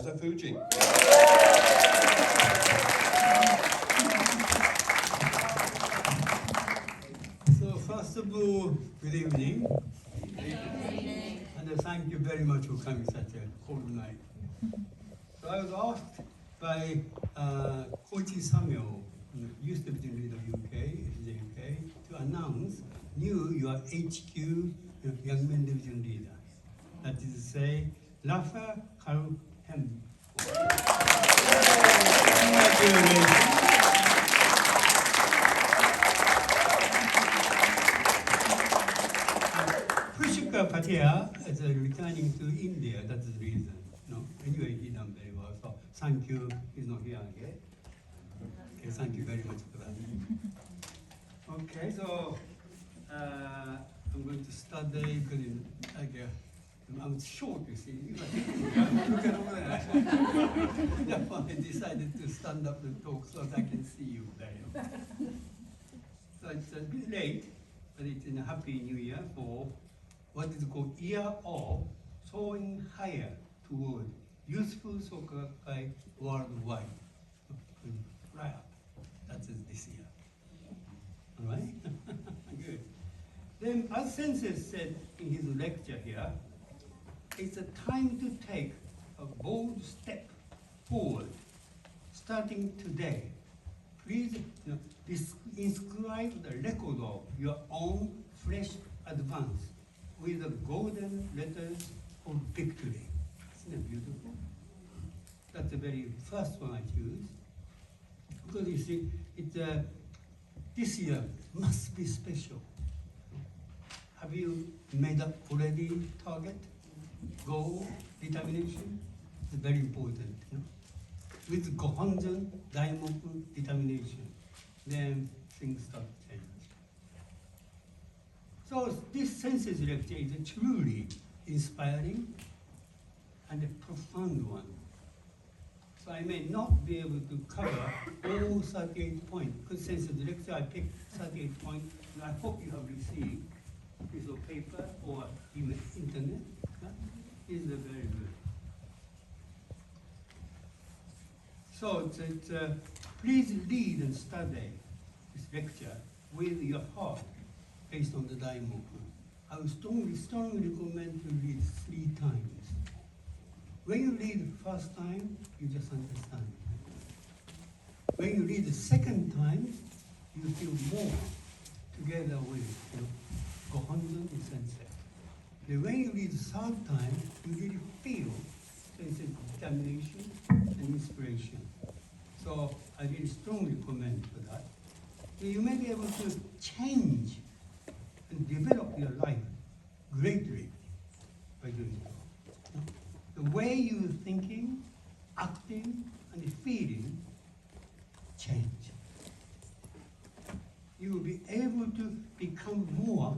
Masafuji. So first of all, good evening. And thank you very much for coming such a cold night. So I was asked by Koichi Samuel, who used to be the leader of UK, is the UK, to announce your HQ Young Men Division leader. That is to say, Rafa Karuhem. Pushika Patia is returning to India, that's the reason. No? Anyway, he done very well, so thank you. He's not here yet. Okay, thank you very much for that. Okay, so I'm going to study because I'm short, you see. Look at all that. That's why I decided to stand up and talk so that I can see you there. So it's a bit late, but it's in a happy new year for what is called Year of Soaring Higher Toward Youthful Soka Worldwide. Right up. That's this year. All right? Good. Then, as Sensei said in his lecture here, it's a time to take a bold step forward, starting today. Please inscribe the record of your own fresh advance with the golden letters of victory. Isn't that beautiful? That's the very first one I choose. Because you see, this year must be special. Have you made up already target, goal, determination? It's very important. You know? With Gohonzan, Daimoku, determination, then things start to change. So this Sensei's lecture is a truly inspiring and a profound one. So I may not be able to cover all 38 points, because Sensei's lecture I picked 38 points, and I hope you have received a piece of paper or even internet. Is very good. So please read and study this lecture with your heart based on the Daimoku. I would strongly recommend to read 3 times. When you read the first time, you just understand. When you read the second time, you feel more together with Gohonzan and Sensei. Then when you read the third time, you really feel Sensei's determination and inspiration. So I really strongly recommend for that. So you may be able to change and develop your life greatly by doing so. The way you're thinking, acting, and feeling change. You will be able to become more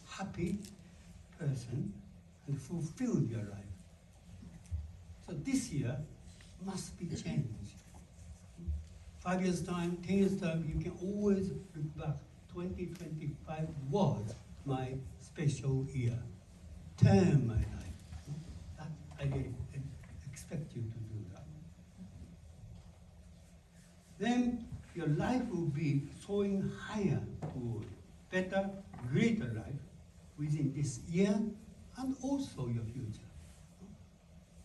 happy person and fulfill your life. So this year must be changed. 5 years' time, 10 years' time, you can always look back. 2025 was my special year. Turn my life. That I really expect you to do that. Then your life will be soaring higher toward better, greater life within this year and also your future.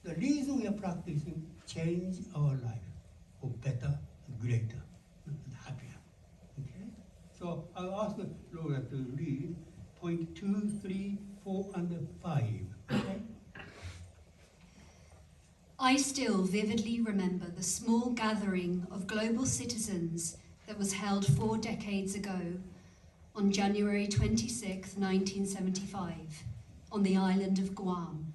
The reason we are practicing change our life for better and greater and happier. Okay? So I'll ask Laura to read point 2, 3, 4, and 5. Okay? I still vividly remember the small gathering of global citizens that was held 4 decades ago on January 26, 1975, on the island of Guam.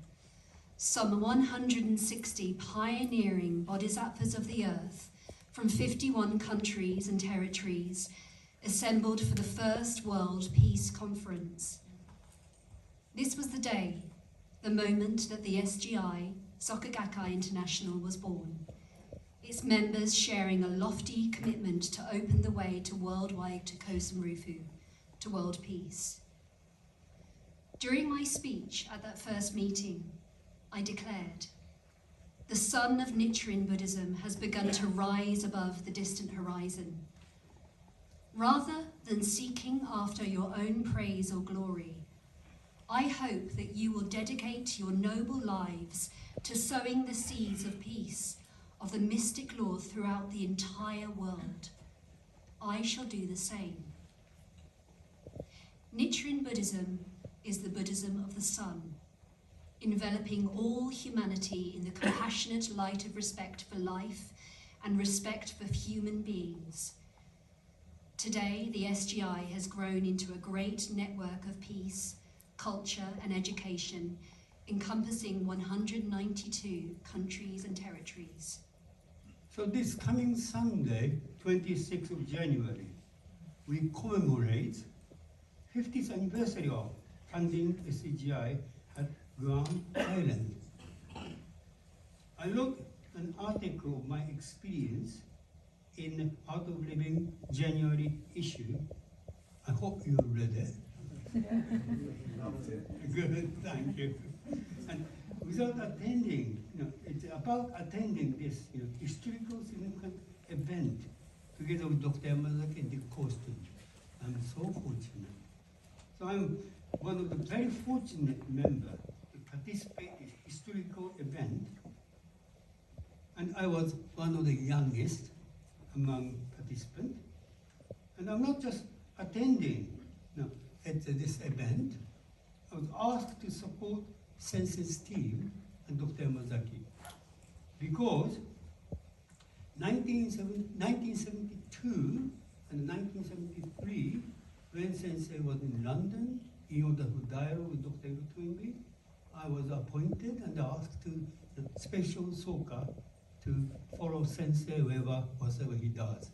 Some 160 pioneering bodhisattvas of the earth from 51 countries and territories assembled for the first World Peace Conference. This was the day, the moment that the SGI, Soka Gakkai International, was born, its members sharing a lofty commitment to open the way to worldwide Tokosen Rufu, to world peace. During my speech at that first meeting, I declared, the sun of Nichiren Buddhism has begun to rise above the distant horizon. Rather than seeking after your own praise or glory, I hope that you will dedicate your noble lives to sowing the seeds of peace, of the mystic law throughout the entire world. I shall do the same. Nichiren Buddhism is the Buddhism of the sun, enveloping all humanity in the compassionate light of respect for life and respect for human beings. Today, the SGI has grown into a great network of peace, culture and education, encompassing 192 countries and territories. So this coming Sunday, 26th of January, we commemorate 50th anniversary of founding SGI at Guam Island. I wrote an article of my experience in Art of Living January issue. I hope you read it. Good, thank you. And without attending, it's about attending this historical significant event together with Dr. Yamazaki and Dick Costin. I'm so fortunate. So I'm one of the very fortunate members to participate in this historical event. And I was one of the youngest among participants. And I'm not just attending at this event. I was asked to support Sensei's team and Dr. Yamazaki because 1972 and 1973, when Sensei was in London in order to dialogue with Dr. Iwatoimbi, I was appointed and asked to special soka to follow Sensei whatever he does.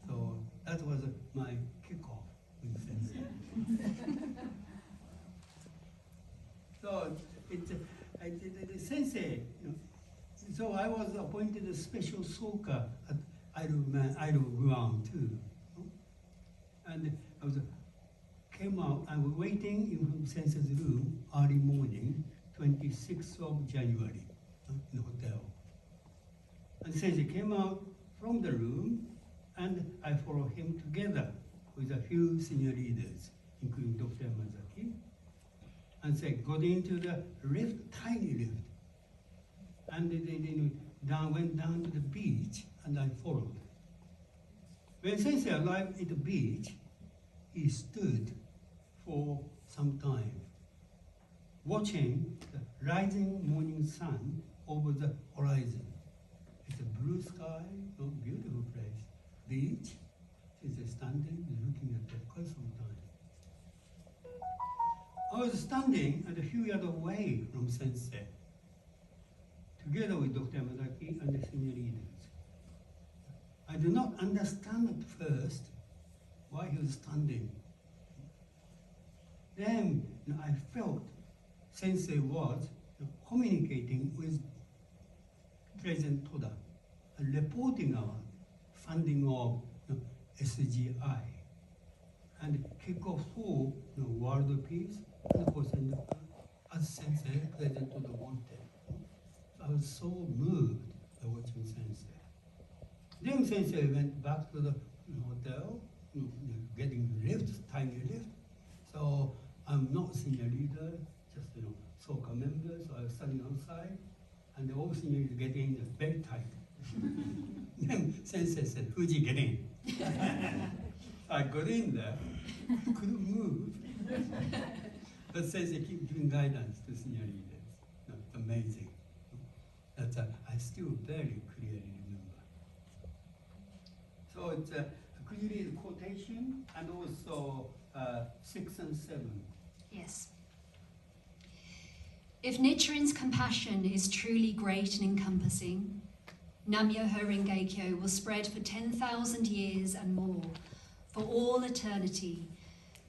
So that was my kickoff with Sensei. So I did the Sensei, so I was appointed a special soka at Isle of Guam too. And came out, I was waiting in Sensei's room early morning, 26th of January, in the hotel. And Sensei came out from the room, and I followed him together with a few senior leaders, including Dr. Yamazaki, and got into the lift, tiny lift, and they went down to the beach, and I followed. When Sensei arrived at the beach, he stood for some time, watching the rising morning sun over the horizon. It's a blue sky, beautiful place. Beach, he's standing and looking at that quite some time. I was standing at a few yards away from Sensei, together with Dr. Yamazaki and the senior leaders. I did not understand at first why he was standing. Then I felt Sensei was communicating with President Toda and reporting our funding of SGI and kick off for world peace, and of course, as Sensei, President Toda wanted. So I was so moved by watching Sensei. Then Sensei went back to the hotel, getting lift, tiny lift. So I'm not senior leader, just soka member. So I was standing outside, and the all seniors getting very tight. Then Sensei said, "Fuji, get in." I got in there, couldn't move. But Sensei keep giving guidance to senior leaders. Amazing. That's I still very clearly remember. So it's could you read the quotation and also 6 and 7? Yes. If Nichiren's compassion is truly great and encompassing, Nam-myoho Renge Kyo will spread for 10,000 years and more, for all eternity,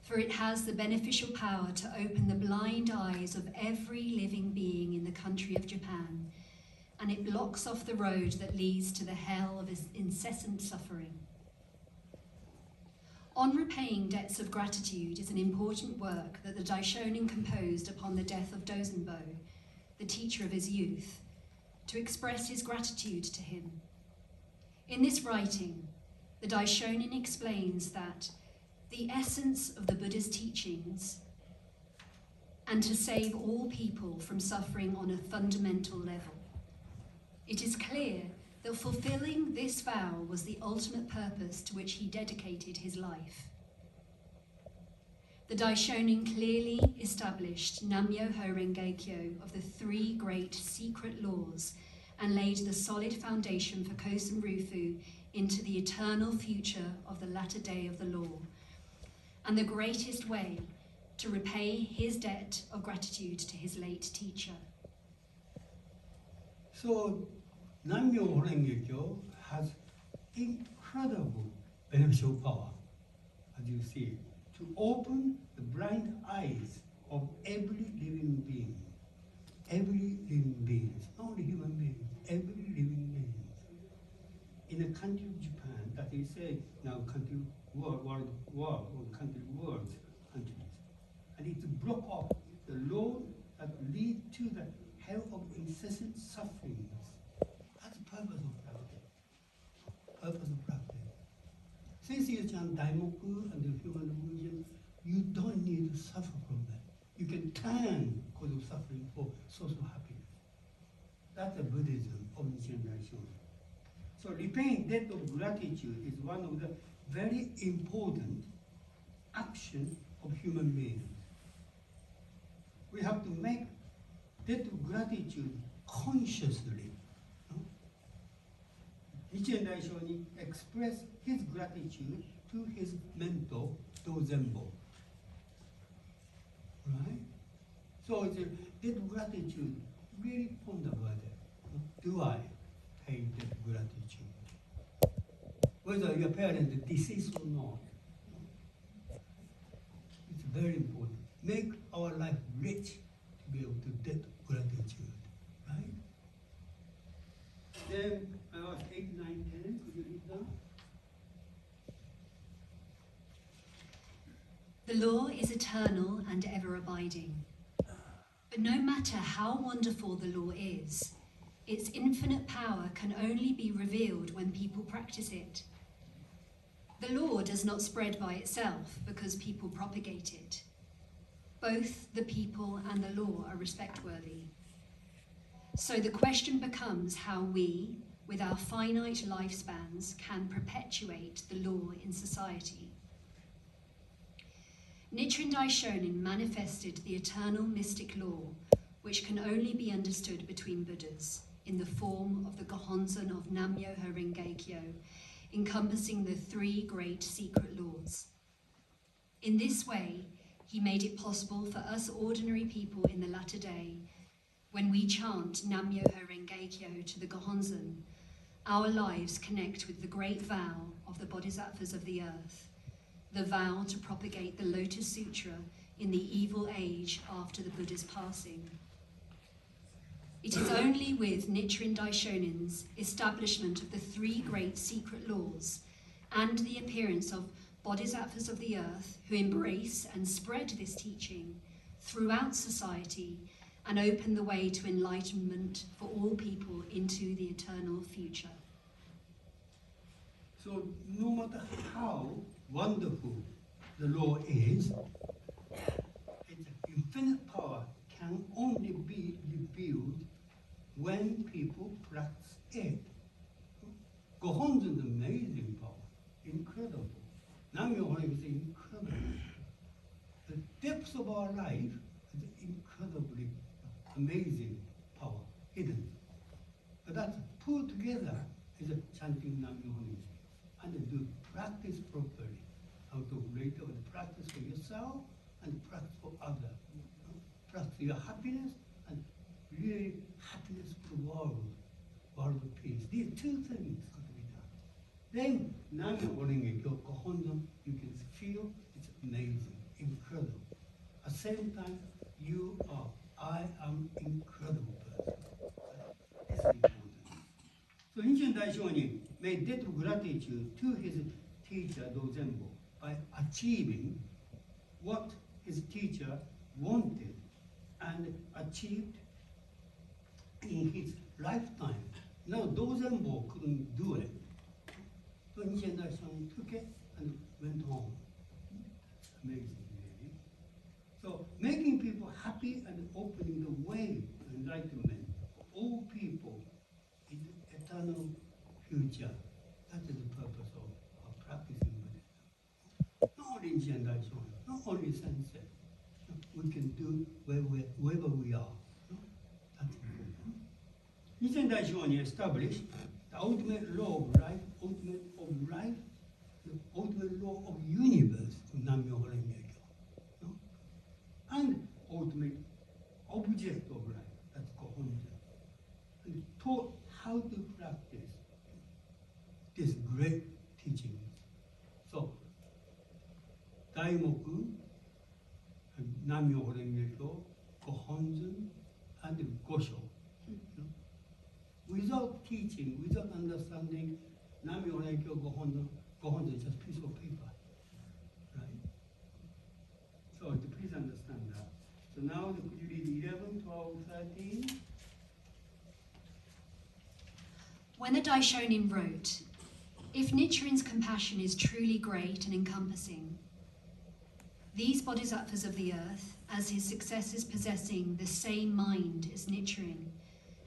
for it has the beneficial power to open the blind eyes of every living being in the country of Japan, and it blocks off the road that leads to the hell of incessant suffering. On repaying debts of gratitude is an important work that the Daishonin composed upon the death of Dozenbo, the teacher of his youth, to express his gratitude to him. In this writing, the Daishonin explains that the essence of the Buddha's teachings and to save all people from suffering on a fundamental level. It is clear that fulfilling this vow was the ultimate purpose to which he dedicated his life. The Daishonin clearly established Nam-myoho Renge Kyo of the three great secret laws and laid the solid foundation for Kosen Rufu into the eternal future of the latter day of the law, and the greatest way to repay his debt of gratitude to his late teacher. So, Nam-myoho Renge Kyo has incredible beneficial power, as you see, to open the blind eyes of every living being. Every living being, not only human beings, every living being. In the country of Japan, that is said now country world, or country world countries, and it block off the law that lead to the hell of incessant sufferings. That's the purpose of practice. Purpose of practice. Since you chant Daimoku and the human evolution, you don't need to suffer from that. You can turn cause of suffering for source of happiness. That's the Buddhism of Nichiren Daishonin. So repaying debt of gratitude is one of the very important actions of human beings. We have to make debt of gratitude consciously. Nichiren Daishonin expressed his gratitude to his mentor, Dozenbo. Right? So it's a debt of gratitude, really fundamental. Do I pay debt of gratitude? Whether your parent is deceased or not, it's very important. Make our life rich to be able to debt of gratitude, right? Then I was 8, 9, 10. Could you read that? The law is eternal and ever-abiding. But no matter how wonderful the law is, its infinite power can only be revealed when people practice it. The law does not spread by itself because people propagate it. Both the people and the law are respect-worthy. So the question becomes how we, with our finite lifespans, can perpetuate the law in society. Nichiren Daishonin manifested the eternal mystic law, which can only be understood between Buddhas, in the form of the Gohonzon of Nam-myoho Renge Kyo, encompassing the three great secret laws. In this way, he made it possible for us ordinary people in the latter day, when we chant Nam-myoho Renge Kyo to the Gohonzon, our lives connect with the great vow of the Bodhisattvas of the earth, the vow to propagate the Lotus Sutra in the evil age after the Buddha's passing. It is only with Nichiren Daishonin's establishment of the three great secret laws and the appearance of Bodhisattvas of the earth who embrace and spread this teaching throughout society and open the way to enlightenment for all people into the eternal future. So no matter how wonderful the law is, its infinite power can only be revealed when people practice it. Gohonzon is amazing power, incredible. Nam-myoho is incredible. The depths of our life is incredibly amazing power, hidden. But that's put together is a chanting Nam-myoho. And do practice properly. How to later practice for yourself and practice for others. Practice your happiness and really happiness for the world of peace. These two things got to be done. Then, Nam-myoho Renge Kyo, Gohonzon, you can feel it's amazing, incredible. At the same time, I am incredible person. It's important. So Nichiren Daishonin made debt of gratitude to his teacher Dozenbo by achieving what his teacher wanted and achieved in his lifetime. Now, Dozenbo couldn't do it. So Nichiren Daishonin took it and went home. Amazing, really. So making people happy and opening the way to enlightenment for all people in the eternal future. That is the purpose of practicing Buddhism. Not only Nichiren Daishonin, not only Sensei. We can do wherever we are. That's important. Nichiren Daishonin established the ultimate law of life, the ultimate law of universe, Nam-myoho Renge Kyo, and ultimate object of life, that's Gohonzon, and taught how to practice this great teachings. So, Daimoku, Nam-myoho Renge Kyo, Gohonzon, and Gosho. Without teaching, without understanding, Nam-myoho Renge Kyo, Gohonzon is just a piece of paper, right? So please understand that. So now could you read 11, 12, 13? When the Daishonin wrote, "If Nichiren's compassion is truly great and encompassing, these bodhisattvas of the earth, as his successors possessing the same mind as Nichiren,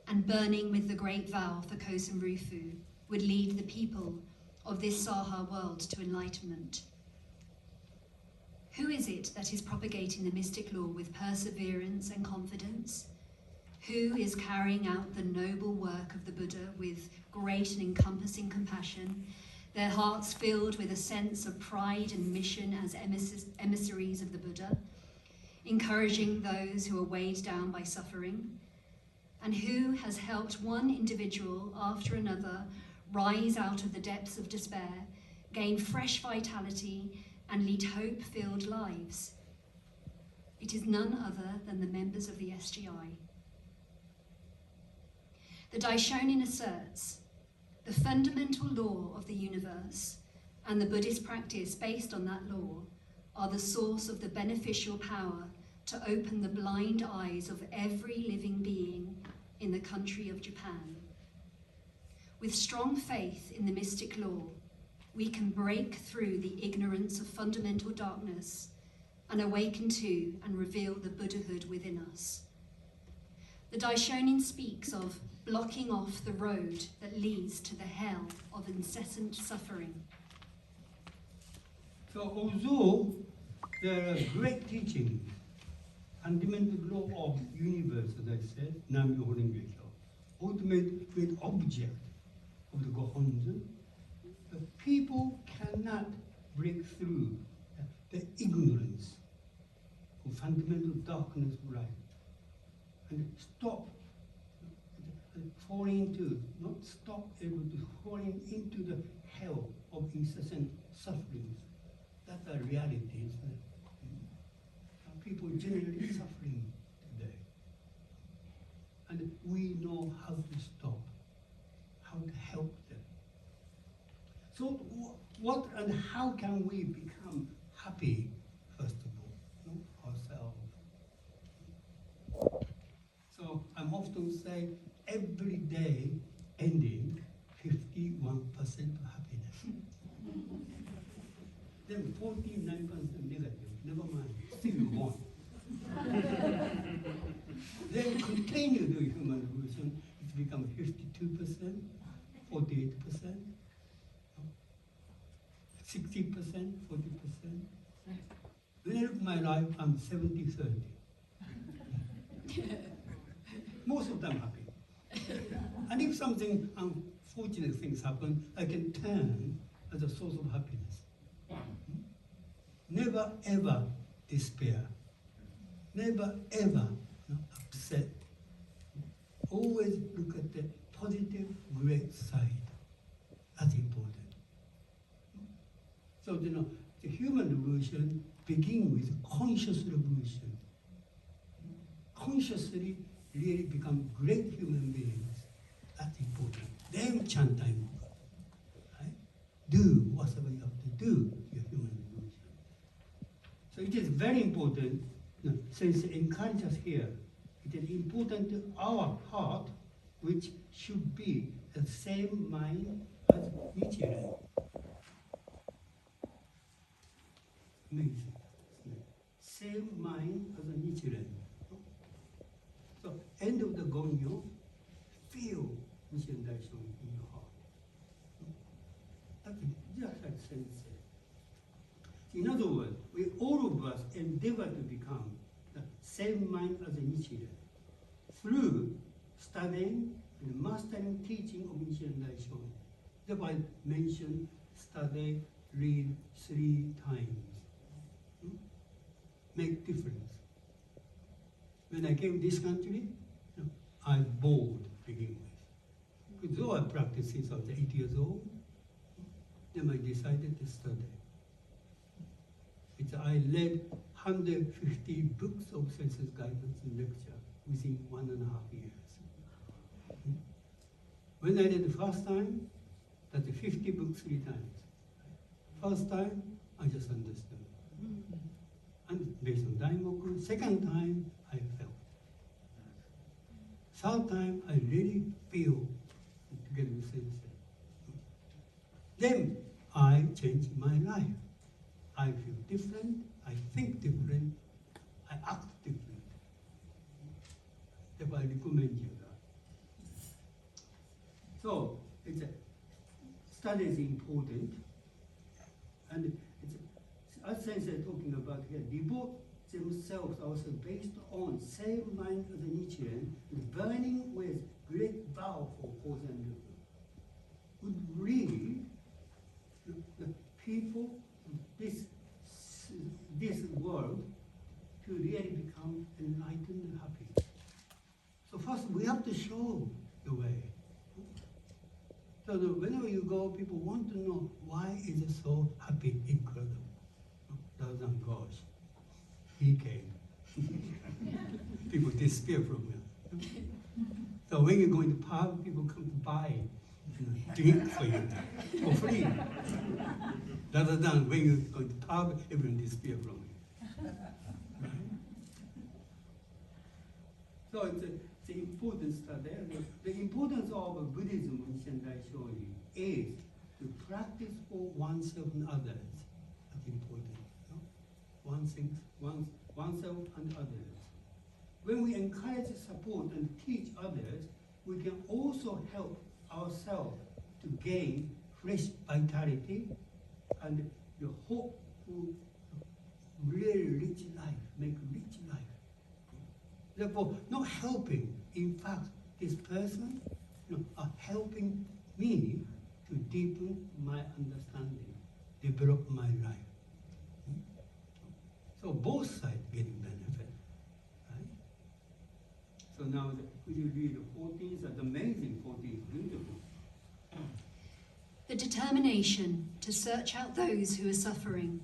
and burning with the great vow for Kosen Rufu, would lead the people of this Saha world to enlightenment. Who is it that is propagating the mystic law with perseverance and confidence? Who is carrying out the noble work of the Buddha with great and encompassing compassion, their hearts filled with a sense of pride and mission as emissaries of the Buddha, encouraging those who are weighed down by suffering? And who has helped one individual after another rise out of the depths of despair, gain fresh vitality, and lead hope-filled lives? It is none other than the members of the SGI. The Daishonin asserts, the fundamental law of the universe and the Buddhist practice based on that law are the source of the beneficial power to open the blind eyes of every living being in the country of Japan. With strong faith in the mystic law, we can break through the ignorance of fundamental darkness and awaken to and reveal the Buddhahood within us. The Daishonin speaks of blocking off the road that leads to the hell of incessant suffering. So although there are great teachings, fundamental law of universe, as I said, Nam-myoho Renge Kyo, ultimate great object of the Gohonzon, the people cannot break through the ignorance of fundamental darkness of life and stop falling into, not stop able to falling into the hell of incessant sufferings. That's the reality. People generally suffering today. And we know how to stop, how to help them. So what and how can we become happy, first of all, ourselves? So I'm often saying, every day ending 51% of happiness. Then 49% negative, never mind, still one. Then continue the human evolution, it becomes 52%, 48%, 60%, 40%. When I look at my life, I'm 70-30. Most of them happy. And if something unfortunate things happen, I can turn as a source of happiness. Never ever despair. Never ever upset. Always look at the positive, great side. That's important. So the human revolution begins with conscious revolution. Consciously really become great human beings. That's important. Then chant time. Right? Do whatever you have to do for your human evolution. So it is very important, since it encourages us here, it is important to our heart which should be the same mind as Nichiren. Amazing. Same mind as a Nichiren. So, end of the Gongyo, feel Nichiren Daishonin in your heart. That's just like Sensei. In other words, we all of us endeavor to become the same mind as a Nichiren through studying and mastering teaching of Nichiren Daishonin. That's why I mentioned study, read 3 times. Make difference. When I came to this country, I bored to begin with. Though I practiced since I was 8 years old, then I decided to study. I read 150 books of Sensei's guidance and lecture within 1.5 years. When I read the first time, that's 50 books 3 times. First time, I just understood. And based on Daimoku, second time, I felt. Third time, I really feel together with Sensei. Then I changed my life. I feel different, I think different, I act different. Therefore, I recommend you that. So, study is important, and as Sensei talking about here, devote themselves also based on same mind as a Nichiren, burning with great vow for cause and effort. Would really the people this world to really become enlightened and happy. So first we have to show the way. So that whenever you go, people want to know why is it so happy, incredible. Rather than gosh, he came. People disappear from him. So when you're going to pub, people come to buy drink for you for free. Rather than when you're going to pub, everyone disappear from you. Right? So it's an important study. The importance of Buddhism in Sendai Shonin is to practice for oneself and others. That's important. Oneself and others. When we encourage, support, and teach others, we can also help ourselves to gain fresh vitality and the hope for really rich life, make rich life. Therefore, not helping, in fact, this person are helping me to deepen my understanding, develop my life. So both sides getting benefit, right? So now, could you read the 14th? That's amazing, 14th, beautiful. The determination to search out those who are suffering,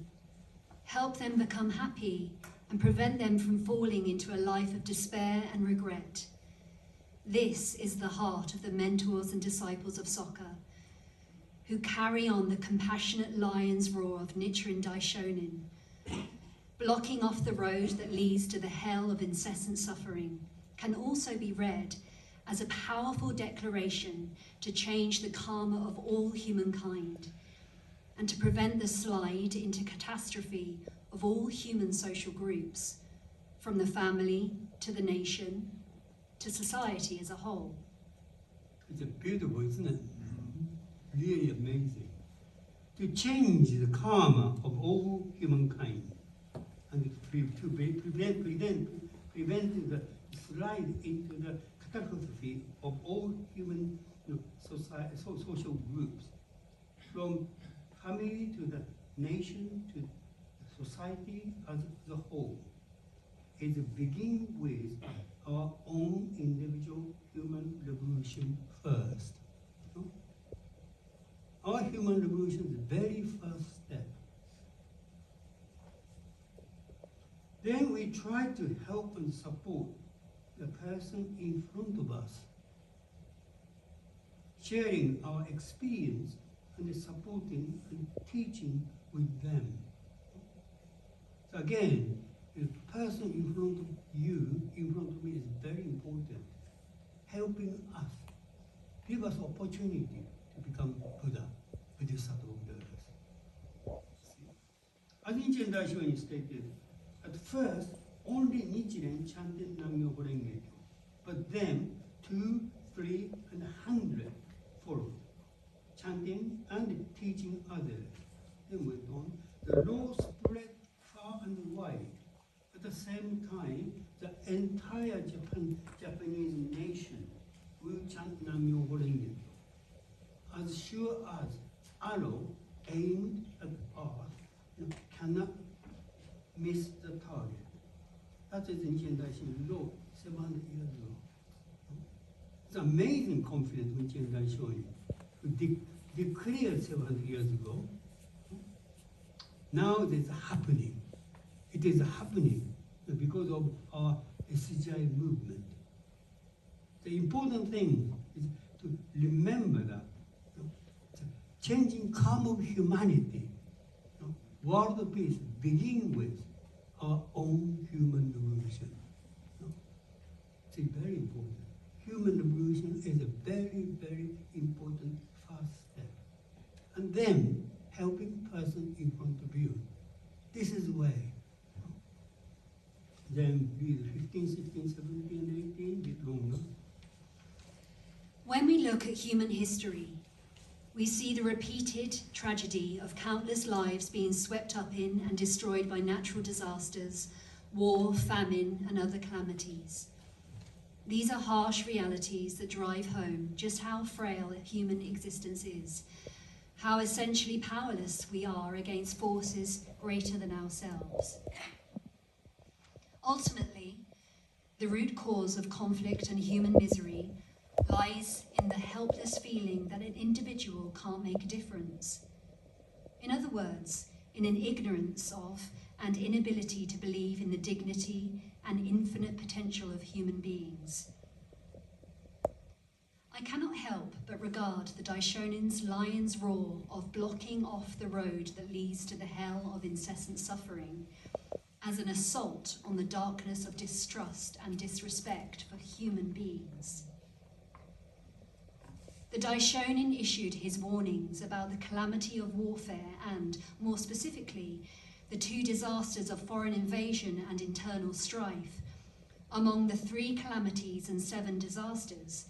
help them become happy, and prevent them from falling into a life of despair and regret. This is the heart of the mentors and disciples of Soka, who carry on the compassionate lion's roar of Nichiren Daishonin, blocking off the road that leads to the hell of incessant suffering, can also be read as a powerful declaration to change the karma of all humankind and to prevent the slide into catastrophe of all human social groups, from the family to the nation to society as a whole. It's beautiful, isn't it? Really amazing. To change the karma of all humankind and to prevent the slide into the catastrophe of all human social groups, from family to the nation to society as a whole. It begins with our own individual human revolution first. Our human revolution is the very first step. Then we try to help and support the person in front of us, sharing our experience and supporting and teaching with them. So again, the person in front of you, in front of me, is very important, helping us give us opportunity to become Buddha, Bodhisattva of the earth. As Nichiren Daishonin stated, at first, only Nichiren chanted Nam-myoho Renge Kyo, but then 2, 3, and 100 followed, chanting and teaching others. Then went on. The law spread far and wide. At the same time, the entire Japanese nation will chant Nam-myoho Renge Kyo. As sure as arrow aimed at earth cannot miss the target. That is Nichiren Daishonin law 700 years ago. It's amazing confidence in Nichiren Daishonin, who declared 700 years ago. Now it is happening. It is happening because of our SGI movement. The important thing is to remember that changing karma of humanity, world peace begins with our own human revolution. It's very important. Human revolution is a very, very important first step. And then helping person in front of you. This is the way. Then read 15, 16, 17, and 18, a bit longer. When we look at human history, we see the repeated tragedy of countless lives being swept up in and destroyed by natural disasters, war, famine, and other calamities. These are harsh realities that drive home just how frail human existence is, how essentially powerless we are against forces greater than ourselves. Ultimately, the root cause of conflict and human misery lies in the helpless feeling that an individual can't make a difference. In other words, in an ignorance of and inability to believe in the dignity and infinite potential of human beings. I cannot help but regard the Daishonin's lion's roar of blocking off the road that leads to the hell of incessant suffering as an assault on the darkness of distrust and disrespect for human beings. The Daishonin issued his warnings about the calamity of warfare and, more specifically, the 2 disasters of foreign invasion and internal strife, among the 3 calamities and 7 disasters,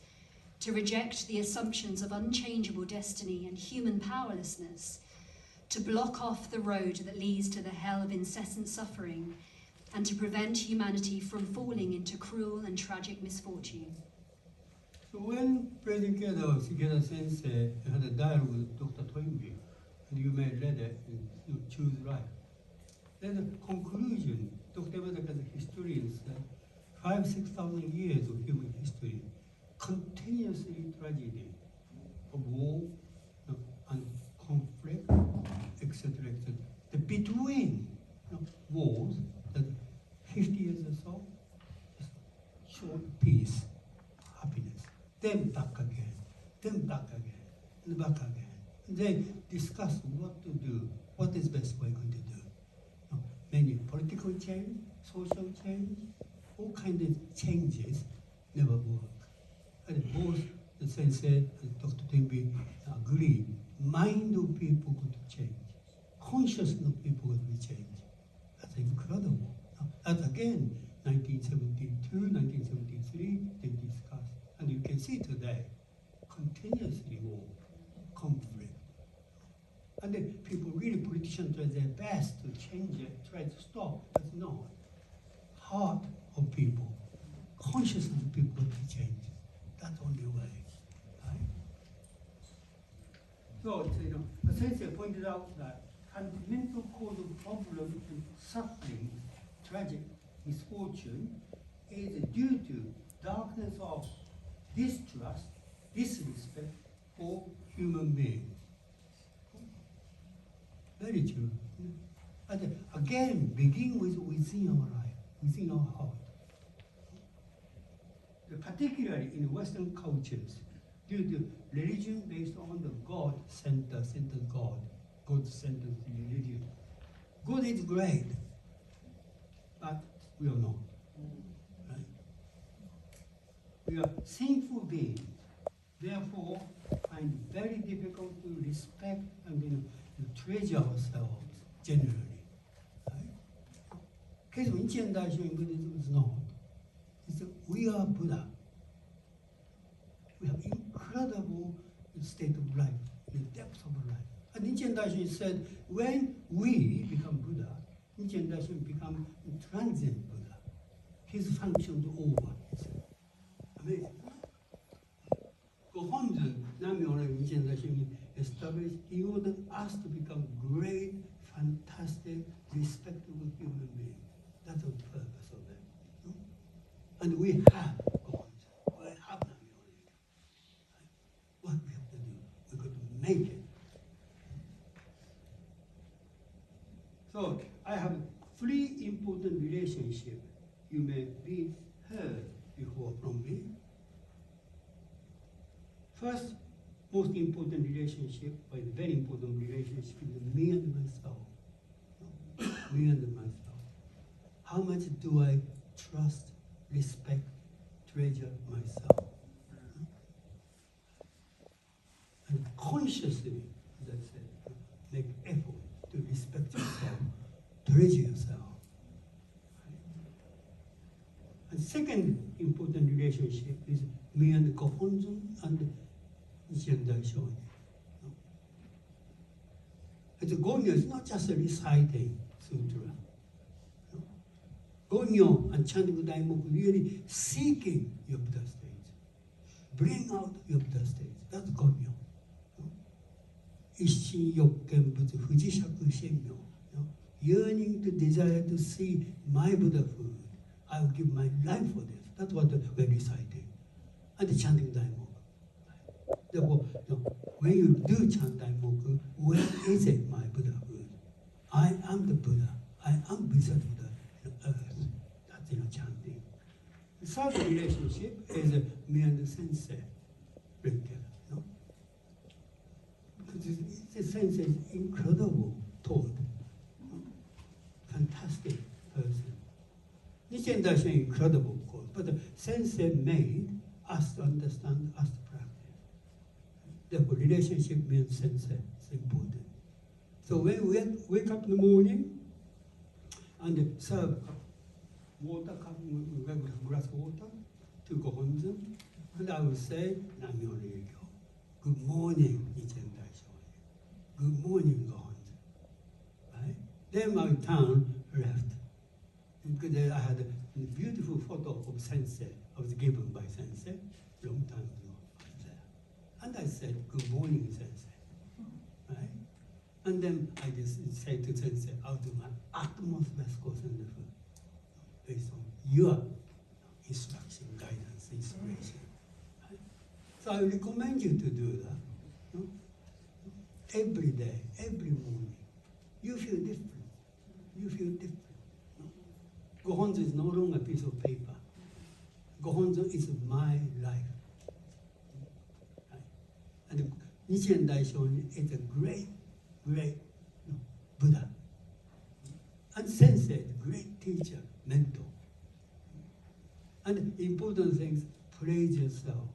to reject the assumptions of unchangeable destiny and human powerlessness, to block off the road that leads to the hell of incessant suffering, and to prevent humanity from falling into cruel and tragic misfortune. So when President Ikeda Sensei had a dialogue with Dr. Toynbee, and you may read it and choose right, then the conclusion, Dr. Iwataka's historian said, 5,000–6,000 years of human history, continuously tragedy of war and conflict, etc., etc. The between wars, that 50 years or so, short peace, happiness. Then back again, and back again. And they discuss what to do, what is best way going to do. Many political change, social change, all kinds of changes never work. And both the sensei and Dr. Toynbee agree, mind of people could change, consciousness of people will be changed. That's incredible. That's again, 1972, 1973, they discussed. And you can see today, continuously war, conflict. And then people, really politicians try their best to change it, try to stop, but no. Heart of people, consciousness of people will be changed. That's the only way, right? So, the sensei pointed out that fundamental cause of problem and suffering, tragic misfortune, is due to darkness of distrust, disrespect for human beings. Very true. And again, begin with within our life, within our heart. Particularly in Western cultures, due to religion based on the God-centered God, God-centered religion. God is great, but we are not. Right? We are sinful beings, therefore find it very difficult to respect and treasure ourselves generally. Right? 그래서 Nichiren Daishonin Buddhism is not. It's that we are Buddha. We have incredible state of life, the depth of life. And Nichiren Daishonin said, when we become Buddha, Nichiren Daishonin become transient Buddha. His function is over. Amazing. Gohonzon, Nammyoho Nichiren Daishonin established in order us to become great, fantastic, respectable human beings. That's the purpose of it. No? And we have Gohonzon. We have Nammyoho. What we have to do, we've got to make it. So I have 3 important relationships you may be heard before from me. First, most important relationship, or the very important relationship, is me and myself. Me and myself. How much do I trust, respect, treasure myself? And consciously, as I said, make effort to respect yourself, treasure yourself. And second important relationship is me and Gohonzon and Nichiren Daishonin. And the Gongyo is not just reciting sutra. Gongyo and chanting Daimoku really seeking your Buddha state. Bring out your Buddha state. That's Gongyo. Isshin yokken butsu fujishaku shenmyo. Yearning to desire to see my Buddhahood. I will give my life for this. That's what we're reciting. And the chanting Daimoku. Therefore, when you do chant Daimoku, where is it my Buddhahood? I am the Buddha. I am Buddha in the earth. That's chanting. The third relationship is me and the sensei bring together. No? Because the sensei is incredible thought. Fantastic person. Nichiren Daishonin incredible, of course, but the sensei made us to understand, us to practice. Therefore, relationship means sensei is important. So when we wake up in the morning and serve water, glass of water to Gohonzon, and I will say, Nammyoho Renge-kyo. Good morning, Nichiren Daishonin. Good morning, Gohonzon. Right? Then I will turn left. Because I had a beautiful photo of sensei. I was given by sensei long time ago. And I said, good morning, sensei. Right? And then I just said to sensei, I'll do my utmost best course and effort based on your instruction, guidance, inspiration. Right? So I recommend you to do that. No? Every day, every morning. You feel different. You feel different. No? Gohonzon is no longer a piece of paper. Gohonzon is my life. And Nichiren Daishonin is a great, great Buddha. And sensei, great teacher, mentor. And important things, praise yourself.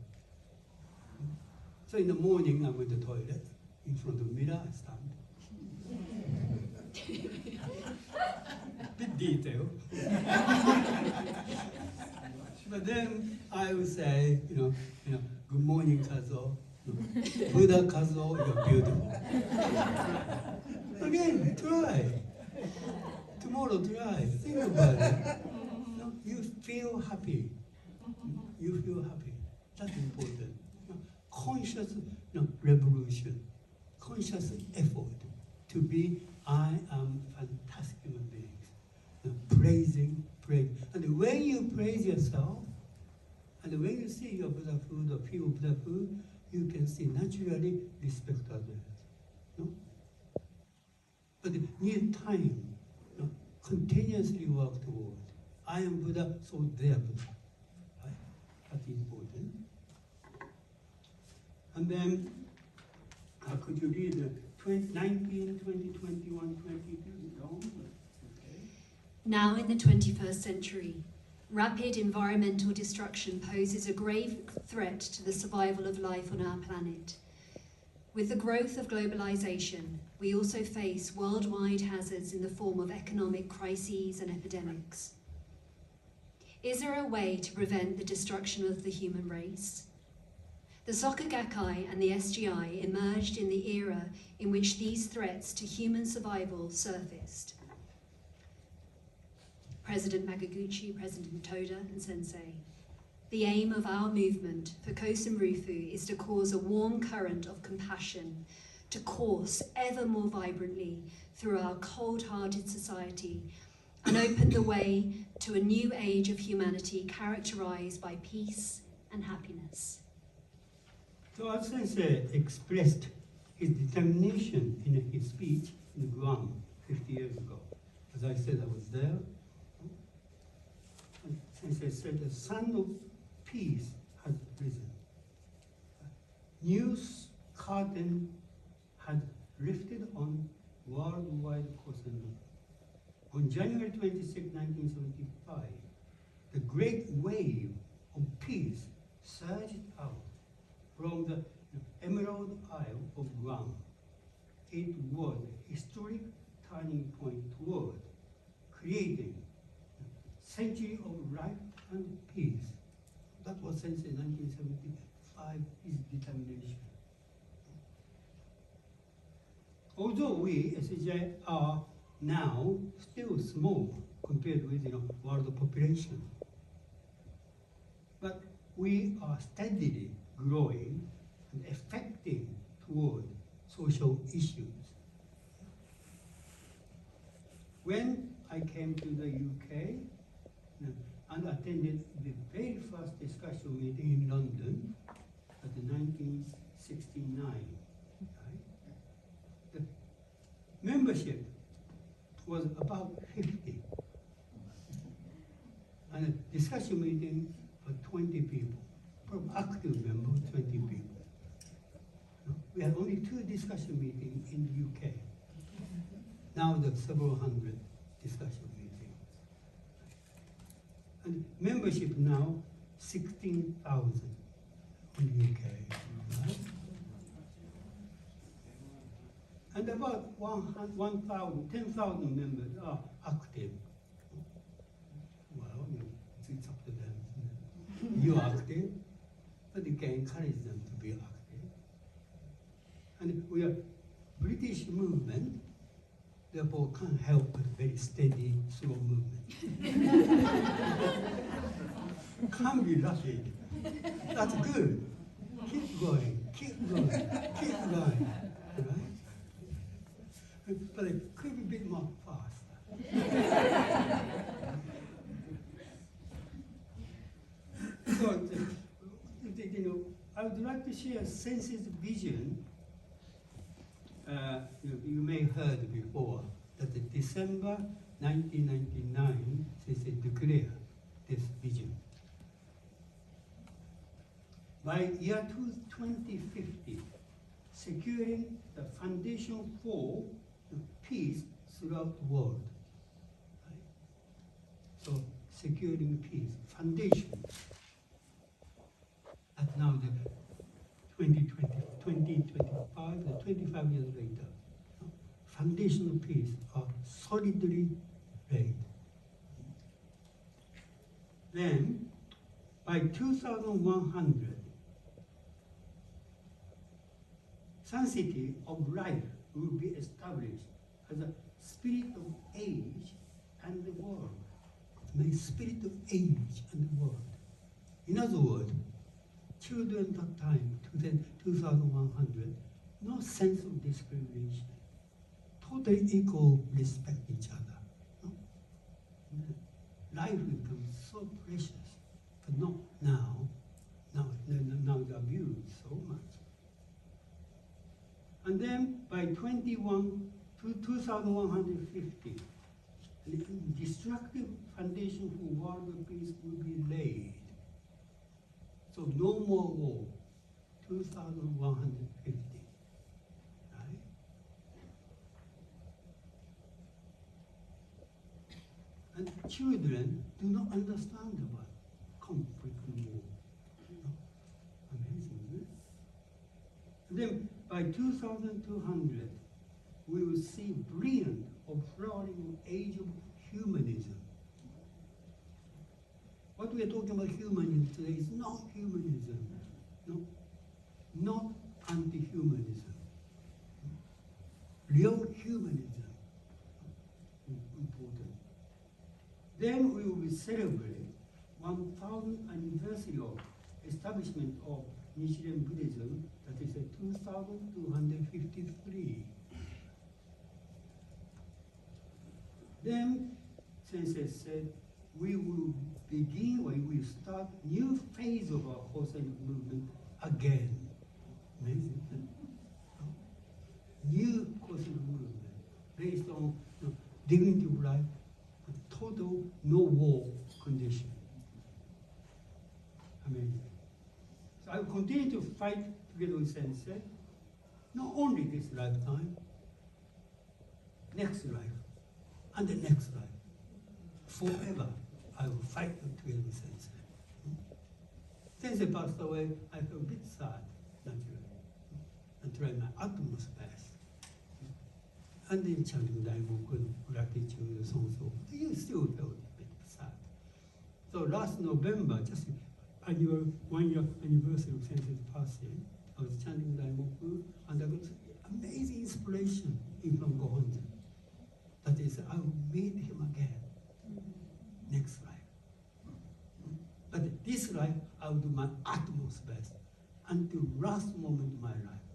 So in the morning, I'm in the toilet, in front of the mirror, I stand. Bit detail. But then I would say, good morning, Kazuo. Buddha Kazuo, you're beautiful. Again, try. Tomorrow, try. Think about it. You feel happy. You feel happy. That's important. Conscious revolution. Conscious effort to be, I am fantastic human beings. Praising. And when you praise yourself, and when you see your Buddhahood or feel Buddhahood, you can see naturally respect others. No? But you need time. No? Continuously work toward. I am Buddha, so they are Buddha. Right? That's important. And then, could you read 19, 20, 21, 22? Okay. Now in the 21st century, Rapid environmental destruction poses a grave threat to the survival of life on our planet. With the growth of globalization, we also face worldwide hazards in the form of economic crises and epidemics. Is there a way to prevent the destruction of the human race? The Soka Gakkai and the SGI emerged in the era in which these threats to human survival surfaced. President Magaguchi, President Toda, and Sensei. The aim of our movement for Kosen Rufu is to cause a warm current of compassion to course ever more vibrantly through our cold-hearted society and open the way to a new age of humanity characterized by peace and happiness. So as Sensei expressed his determination in his speech in Guam 50 years ago. As I said, I was there. And Sensei said, the sun of peace has risen. New curtain had lifted on worldwide Kosen. On January 26, 1975, the great wave of peace surged out from the Emerald Isle of Guam. It was a historic turning point toward creating a century of life and peace. That was Sensei 1975, his determination. Although we, SGI, are now still small compared with world population, but we are steadily growing and affecting toward social issues. When I came to the UK and attended the very first discussion meeting in London in 1969, the membership was about 50, and a discussion meeting for 20 people. From active members, 20 people. We had only 2 discussion meetings in the UK. Now there are several hundred discussion meetings. And membership now, 16,000 in the UK. Right? And about 1,000, 10,000 members are active. Well, it's up to them. You're active, but you can encourage them to be active. And we are British movement, therefore can't help but very steady, slow movement. Can't be rapid. That's good. Keep going, keep going, keep going. Right? But it could be a bit more faster. So, I would like to share Sensei's vision. You may have heard before that in December 1999, Sensei declared this vision. By year 2050, securing the foundation for peace throughout the world. Right? So, securing peace, foundation. And now the 2025, the 25 years later, foundation of peace are solidly laid. Then, by 2100, sanctity of life will be established as a spirit of age and the world. The spirit of age and the world. In other words, children at that time, 2100, no sense of discrimination. Totally equal, respect each other. No? Life becomes so precious, but not now. Now it's abused so much. And then by 2150, a destructive foundation for world peace will be laid. So no more war, 2150, right? And children do not understand about conflict and war. Amazing, isn't it? Then by 2200, we will see brilliant or flowering age of humanism. What we are talking about humanism today is not humanism, no, not anti-humanism, real humanism, important. Then we will celebrate 1000th anniversary of establishment of Nichiren Buddhism, that is 2253. Then Sensei said, we will begin, or we will start new phase of our Hosen movement again. Amazing. New Hosen movement based on dignity of life, total no war condition. Amazing. So I will continue to fight together with Sensei, not only this lifetime, next life, and the next life. Forever, I will fight together with Sensei. Sensei passed away, I feel a bit sad, naturally, and try my utmost best. And then chanting Daimoku, gratitude, so on, so forth. You still feel a bit sad. So last November, just 1 year anniversary of Sensei's passing, I was chanting Daimoku, and I got amazing inspiration from Gohonzon. That is, I will meet him again next life. But this life, I will do my utmost best until last moment of my life.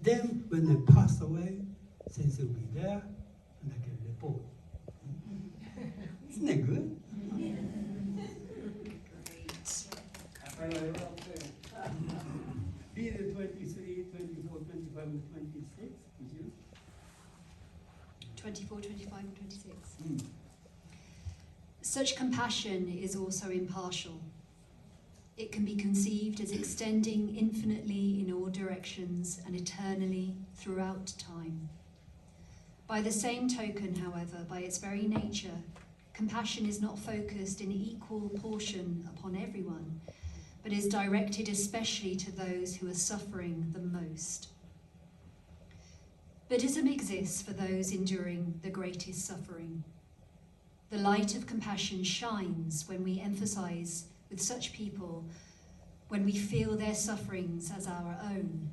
Then, when I pass away, Sensei will be there, and I can report. Isn't that good? Be the 23, 24, 25, and 26, would you? 24, 25, and 26. Such compassion is also impartial. It can be conceived as extending infinitely in all directions and eternally throughout time. By the same token, however, by its very nature, compassion is not focused in equal portion upon everyone, but is directed especially to those who are suffering the most. Buddhism exists for those enduring the greatest suffering. The light of compassion shines when we emphasize with such people, when we feel their sufferings as our own,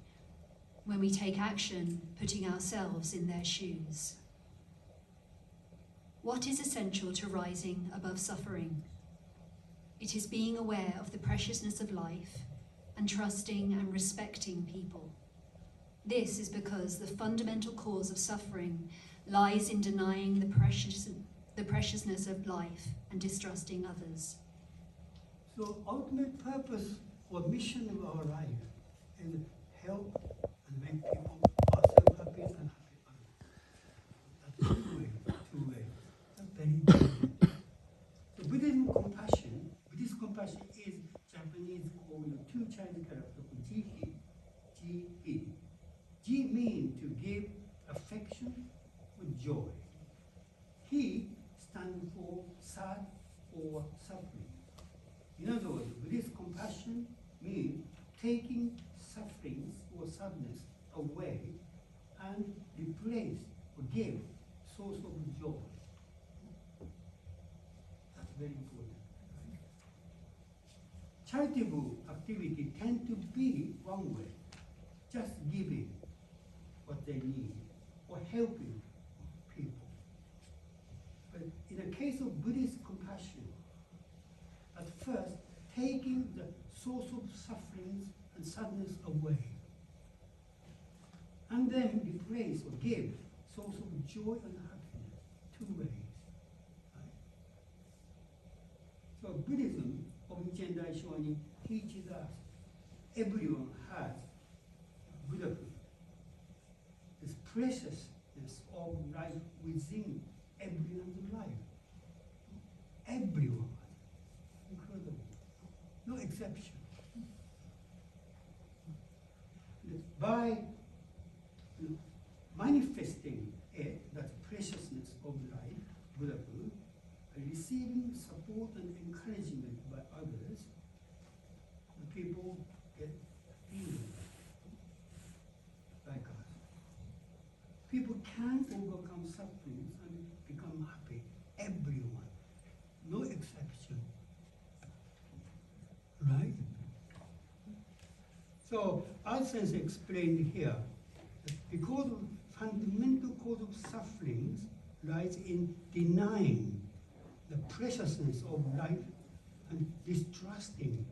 when we take action putting ourselves in their shoes. What is essential to rising above suffering? It is being aware of the preciousness of life and trusting and respecting people. This is because the fundamental cause of suffering lies in denying the preciousness of life and distrusting others. So ultimate purpose or mission of our life is help and make people ourselves happy and happy others. That's two ways. That's very important. So Buddhist compassion is Japanese called two Chinese characters, Ji-hi, Ji-hi. Ji means to give affection or joy. He stands for sad or suffering. In other words, Buddhist compassion means taking sufferings or sadness away and replace or give source of joy. That's very important. Charitable activity tend to be one way, just giving what they need or helping people. But in the case of Buddhist compassion, at first, taking the source of sufferings and sadness away, and then replace or give source of joy and happiness, two ways. Right? So Buddhism of Nichiren Daishonin teaches us everyone has Buddhahood, this preciousness of life within everyone's life. Everyone. Incredible. No exception. By manifesting it, that preciousness of life, Buddhahood, I receive receiving support and encouragement by others, the people get healed like us. People can overcome sufferings and become happy. Everyone, no exception. Right? So, as Sensei explained here, because of fundamental cause of sufferings lies in denying the preciousness of life and distrusting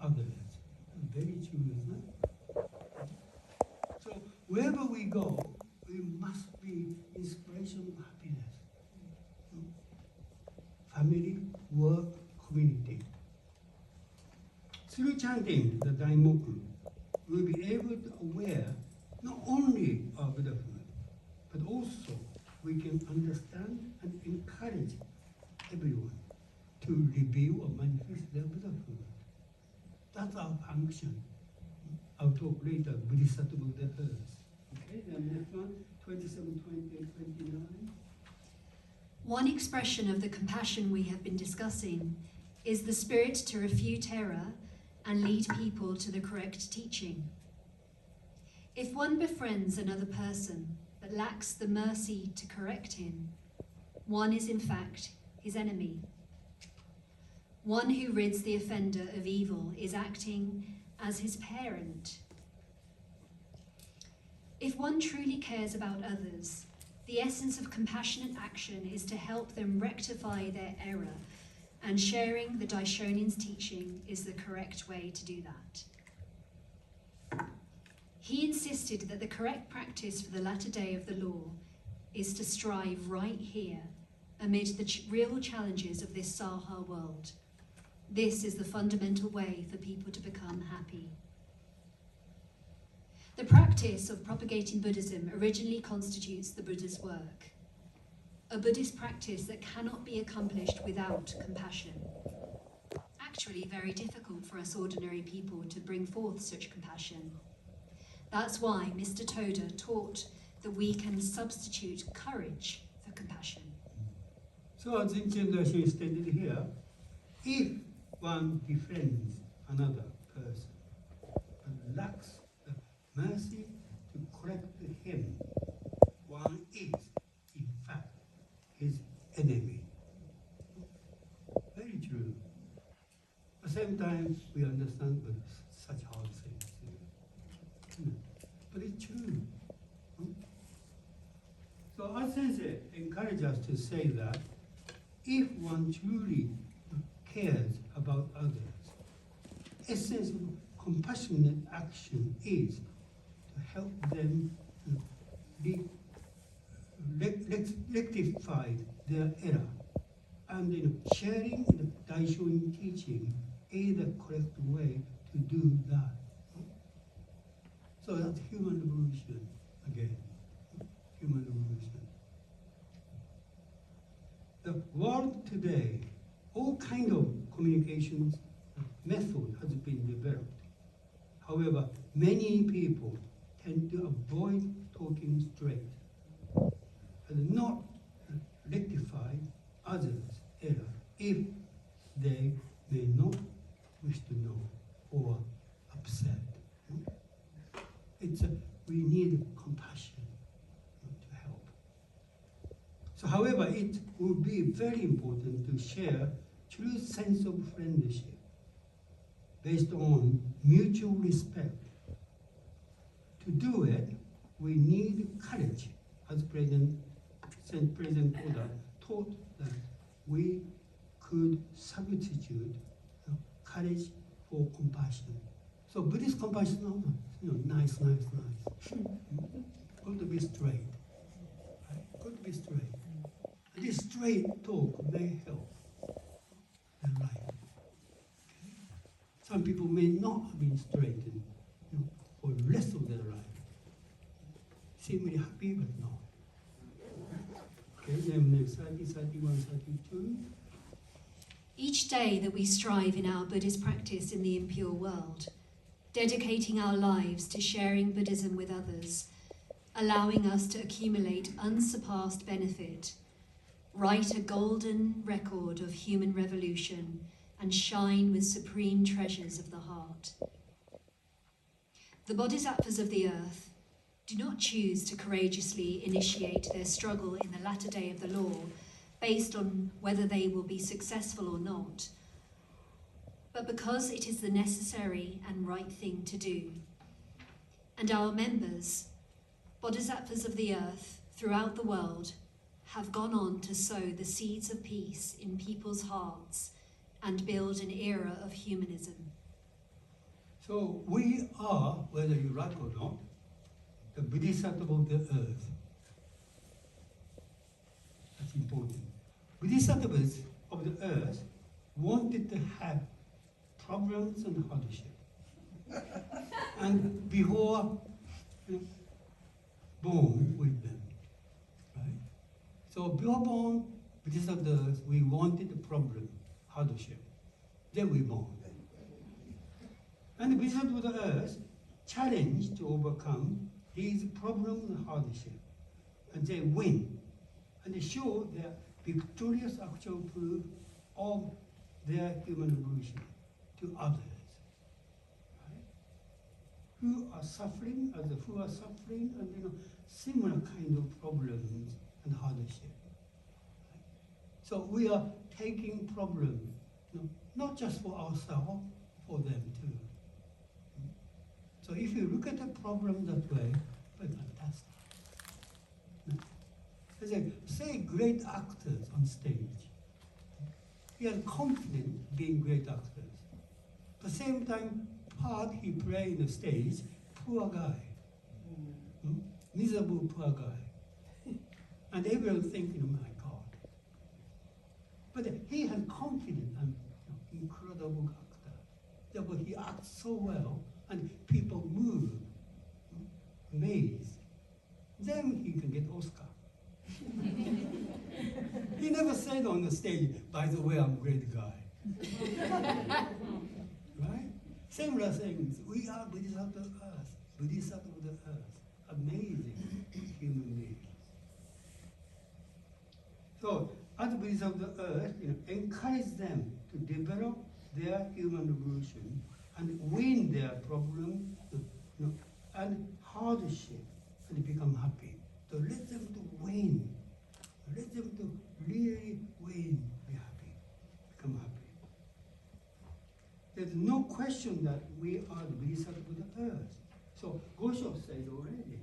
others. Very true, isn't it? So wherever we go, we must be inspiration of happiness. Family, work, community. Through chanting the Daimoku, we'll be able to aware not only our Buddhahood, but also we can understand and encourage everyone to reveal or manifest their Buddhahood. That's our function. I'll talk later, Bodhisattva Buddha first. Okay, then next one, 27, 28, 29. One expression of the compassion we have been discussing is the spirit to refute error and lead people to the correct teaching. If one befriends another person but lacks the mercy to correct him, one is in fact his enemy. One who rids the offender of evil is acting as his parent. If one truly cares about others, the essence of compassionate action is to help them rectify their error, and sharing the Daishonin's teaching is the correct way to do that. He insisted that the correct practice for the latter day of the law is to strive right here amid the real challenges of this Saha world. This is the fundamental way for people to become happy. The practice of propagating Buddhism originally constitutes the Buddha's work, a Buddhist practice that cannot be accomplished without compassion. Actually, very difficult for us ordinary people to bring forth such compassion. That's why Mr. Toda taught that we can substitute courage for compassion. So as Rinchen Daishonin stated here, if one befriends another person and lacks the mercy to correct him, one is, in fact, his enemy. Very true. At the same time, we understand but such hard things. But it's true. So our sensei encourages us to say that if one truly cares about others, essence of compassionate action is to help them rectify their error, and sharing the Daishonin teaching is the correct way to do that. So that's human evolution again. Human evolution. The world today, all kind of communications method has been developed. However, many people tend to avoid talking straight and not rectify others' error if they may not wish to know or upset. We need compassion to help. So, however, it would be very important to share true sense of friendship based on mutual respect. To do it, we need courage, as President Koda taught that we could substitute courage for compassion. So Buddhist compassion, nice. Got to be straight. Right? Got to be straight. And this straight talk may help their life. Okay? Some people may not have been straightened for the rest of their life. Seem really happy, but not. Okay, then 30, 31, 32. Each day that we strive in our Buddhist practice in the impure world, dedicating our lives to sharing Buddhism with others, allowing us to accumulate unsurpassed benefit, write a golden record of human revolution, and shine with supreme treasures of the heart. The Bodhisattvas of the earth do not choose to courageously initiate their struggle in the latter day of the law based on whether they will be successful or not, but because it is the necessary and right thing to do. And our members, Bodhisattvas of the earth throughout the world, have gone on to sow the seeds of peace in people's hearts and build an era of humanism. So we are, whether you like or not, the Bodhisattva of the earth. That's important. Bodhisattvas of the earth wanted to have problems and hardship. And before born with them. Right? So before born, Bodhisattva of the earth, we wanted a problem, hardship. Then we born. And the Bodhisattva of the earth challenged to overcome these problems and hardship. And they win. And they show their victorious actual proof of their human evolution to others. Right? Who are suffering, and similar kind of problems and hardship. Right? So we are taking problems, not just for ourselves, for them too. So if you look at the problem that way, it's fantastic. As I say, great actors on stage. He are confident being great actors. At the same time, part he play in the stage, poor guy. Miserable poor guy. And everyone thinking, my God. But he has confidence and incredible actor. Therefore he acts so well and people move, amazed. Then he can get Oscar. He never said on the stage, by the way, I'm a great guy. Right? Similar things. We are Bodhisattva of the earth. Bodhisattva of the earth. Amazing human beings. So, as Bodhisattva of the earth, encourage them to develop their human evolution and win their problem and hardship and become happy. So let them to win. Let them to really win, be happy, become happy. There's no question that we are the Bodhisattva of the earth. So Gosho says already,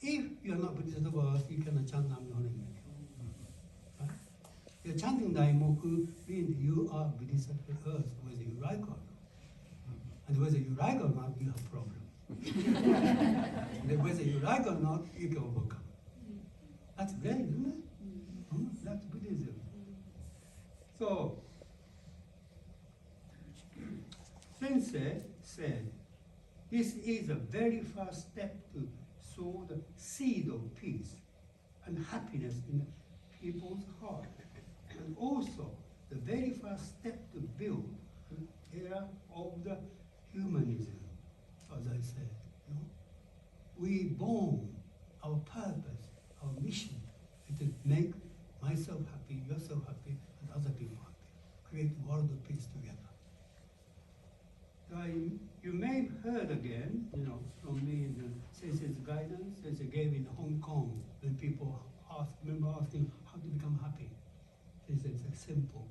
if you're not Bodhisattva of the earth, you cannot chant Nam Myoho Renge Kyo. Right? You're chanting Daimoku means you are Bodhisattva of the earth, whether you like or not. And whether you like or not, you have a problem. And whether you like or not, you can overcome. That's great, isn't it? That's Buddhism. So, Sensei said, this is the very first step to sow the seed of peace and happiness in people's heart. And also, the very first step to build an era of the humanism, as I said. We born, our purpose, our mission is to make myself happy, yourself happy, and other people happy. Create a world of peace together. So you may have heard again, from me in the Sensei's guidance, Sensei gave in Hong Kong when people remember asking how to become happy. Sensei said simple,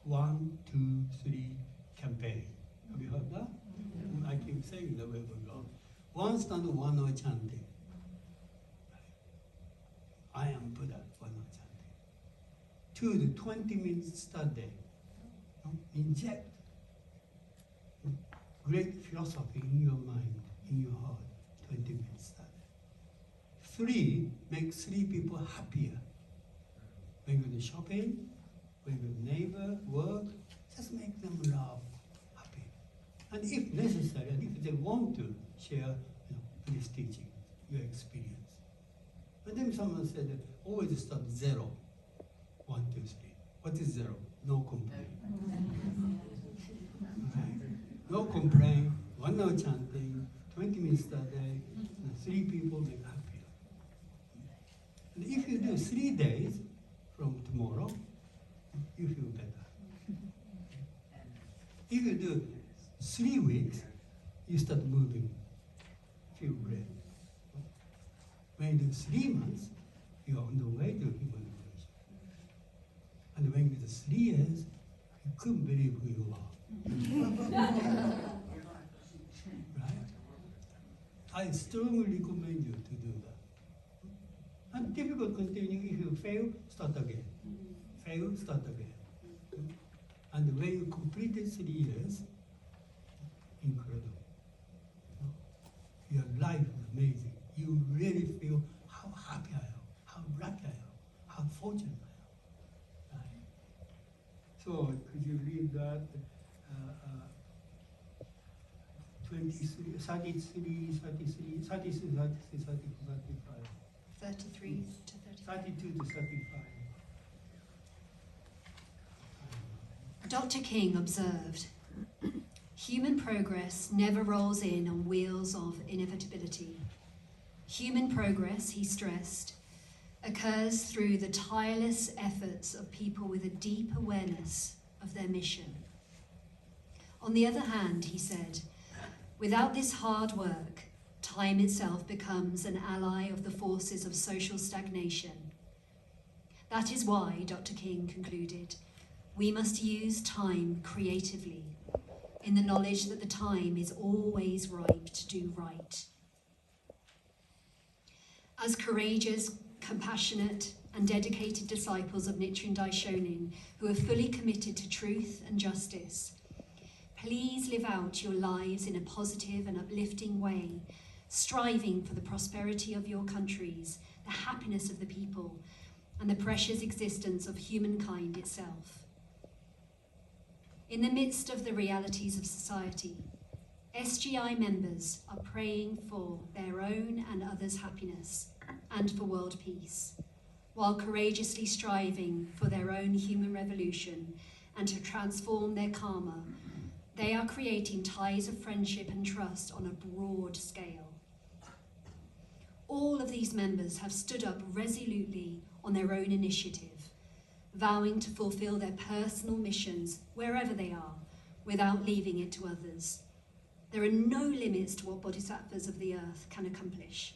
1, 2, 3 campaign. Have you heard that? I keep saying that wherever we go. 1 standard 1 hour chanting. I am Buddha, 1 hour chanting. 2, the 20 minutes study. Inject great philosophy in your mind, in your heart. 20 minutes study. 3, make 3 people happier. When you go to shopping, when you go to neighbor, work, just make them laugh. And if necessary, and if they want to share this teaching, your experience. And then someone said, always start 0, 1, 2, 3. What is 0? No complaint. Okay? No complaint, 1 hour chanting, 20 minutes a day, and 3 people make happier. And if you do 3 days, from tomorrow, you feel better. If you do 3 weeks, you start moving, feel great. When you do 3 months, you are on the way to human evolution. And when you do 3 years, you couldn't believe who you are. Right? I strongly recommend you to do that. And difficult continue. If you fail, start again. Fail, start again. And when you completed 3 years, incredible. Your life is amazing. You really feel how happy I am, how lucky I am, how fortunate I am. Right? So could you read that? 23, 33, 33, 33, 33, 34, 35. 33 to 35. 32 to 35. Dr. King observed, human progress never rolls in on wheels of inevitability. Human progress, he stressed, occurs through the tireless efforts of people with a deep awareness of their mission. On the other hand, he said, without this hard work, time itself becomes an ally of the forces of social stagnation. That is why, Dr. King concluded, we must use time creatively, in the knowledge that the time is always ripe to do right. As courageous, compassionate, and dedicated disciples of Nichiren Daishonin who are fully committed to truth and justice, please live out your lives in a positive and uplifting way, striving for the prosperity of your countries, the happiness of the people, and the precious existence of humankind itself. In the midst of the realities of society, SGI members are praying for their own and others' happiness and for world peace, while courageously striving for their own human revolution and to transform their karma. They are creating ties of friendship and trust on a broad scale. All of these members have stood up resolutely on their own initiative, vowing to fulfill their personal missions wherever they are, without leaving it to others. There are no limits to what bodhisattvas of the earth can accomplish.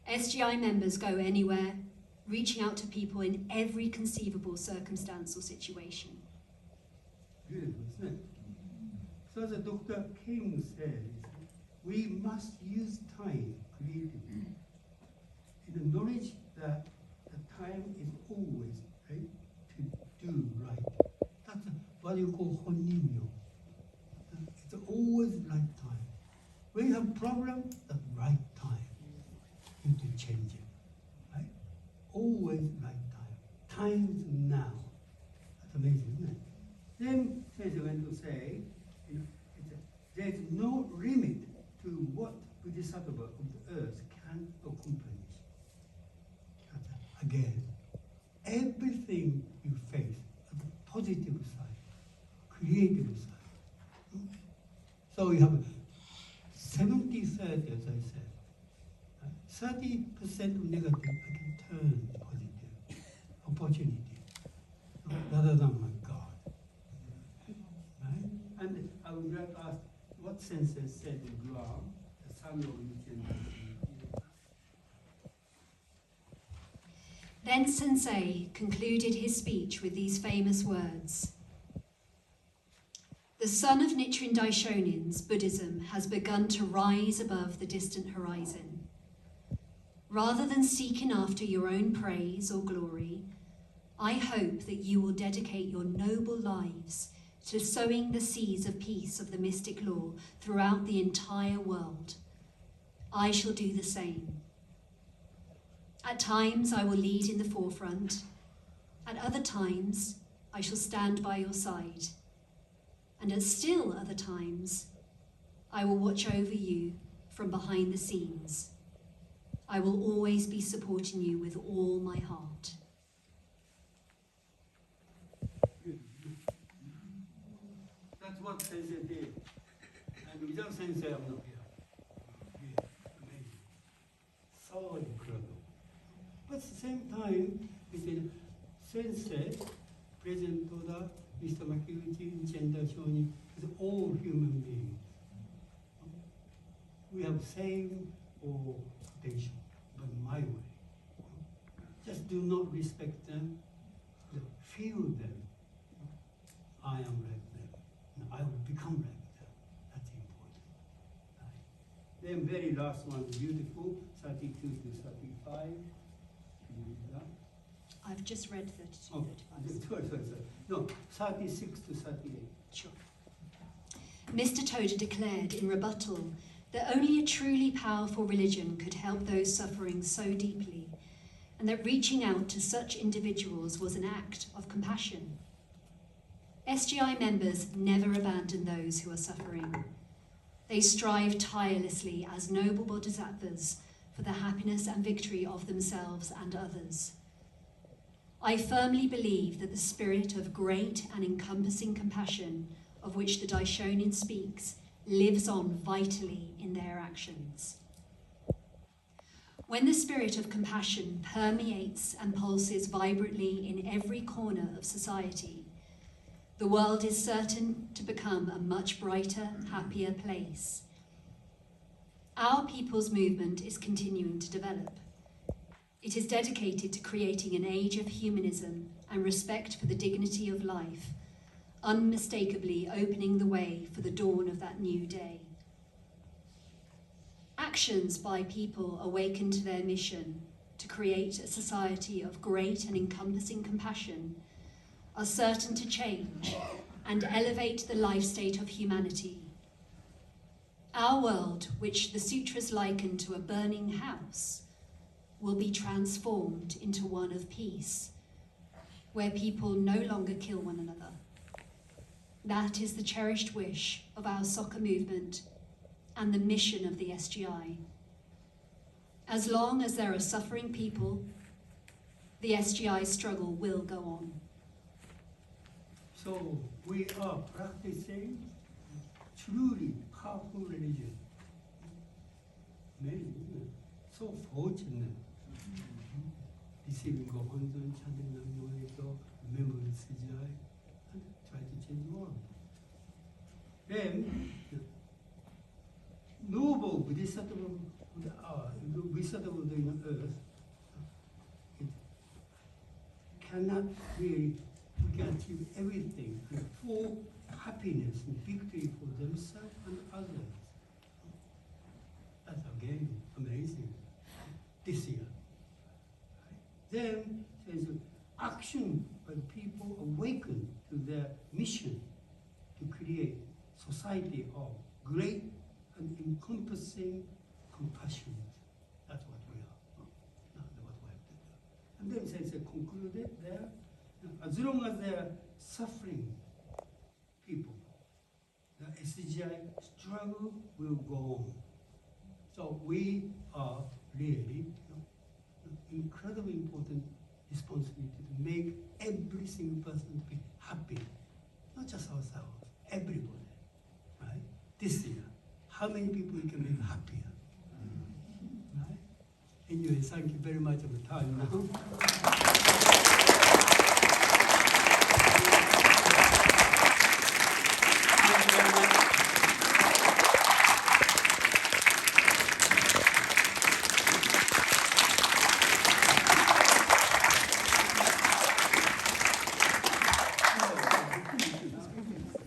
SGI members go anywhere, reaching out to people in every conceivable circumstance or situation. Beautiful, isn't it? So as Dr. King says, we must use time creatively in the knowledge that the time is always right to do right. That's what you call honninyo. It's always right time. When you have a problem, the right time. You need to change it. Right? Always right time. Time's now. That's amazing, isn't it? Then Sensei went to say, there's no limit to what Bodhisattva of the earth can accomplish. Again, everything you face, the positive side, creative side. So you have 70-30, as I said. 30% of negative I can turn positive. Opportunity. Rather than my God. Right? And I would like to ask what Sensei said in Guam, the son of Nichiren Daishonin. Then Sensei concluded his speech with these famous words. The sun of Nichiren Daishonin's Buddhism has begun to rise above the distant horizon. Rather than seeking after your own praise or glory, I hope that you will dedicate your noble lives to sowing the seeds of peace of the mystic law throughout the entire world. I shall do the same. At times I will lead in the forefront. At other times I shall stand by your side. And at still other times I will watch over you from behind the scenes. I will always be supporting you with all my heart. That's what Sensei did. And without Sensei, I'm not here. Yeah, amazing. So incredible. But at the same time, 이제 센세 프레젠토다 미스터 마키우치 젠더 쇼니 is all human beings. We have same potential, but my way. Just do not respect them, feel them. I am like them, and I will become like them. That's important. Right. Then very last one, beautiful, 32 to 35. Can you read that? I've just read 32, Oh, 35. sorry. No, 36 to 38. Sure. Mr. Toda declared in rebuttal that only a truly powerful religion could help those suffering so deeply, and that reaching out to such individuals was an act of compassion. SGI members never abandon those who are suffering. They strive tirelessly as noble bodhisattvas for the happiness and victory of themselves and others. I firmly believe that the spirit of great and encompassing compassion of which the Daishonin speaks lives on vitally in their actions. When the spirit of compassion permeates and pulses vibrantly in every corner of society, the world is certain to become a much brighter, happier place. Our people's movement is continuing to develop. It is dedicated to creating an age of humanism and respect for the dignity of life, unmistakably opening the way for the dawn of that new day. Actions by people awakened to their mission to create a society of great and encompassing compassion are certain to change and elevate the life state of humanity. Our world, which the sutras liken to a burning house, will be transformed into one of peace, where people no longer kill one another. That is the cherished wish of our soccer movement and the mission of the SGI. As long as there are suffering people, the SGI struggle will go on. So we are practicing truly powerful religion. Many, so fortunate. Receiving a 혼전 찬양 남용에서 memory CGI and try to change the world. Then noble Bodhisattva Bodhisattva in earth, it cannot really, we can achieve everything for happiness and victory for themselves and others. That's again amazing this year. Then there's action by people awaken to their mission to create society of great and encompassing compassion. That's what we are. Not what we have to do. And then since they concluded there, as long as they are suffering people, the SGI struggle will go on. So we are really incredibly important responsibility to make every single person be happy, not just ourselves, everybody, right? This year, how many people we can make happier, right? Anyway, thank you very much for the time now.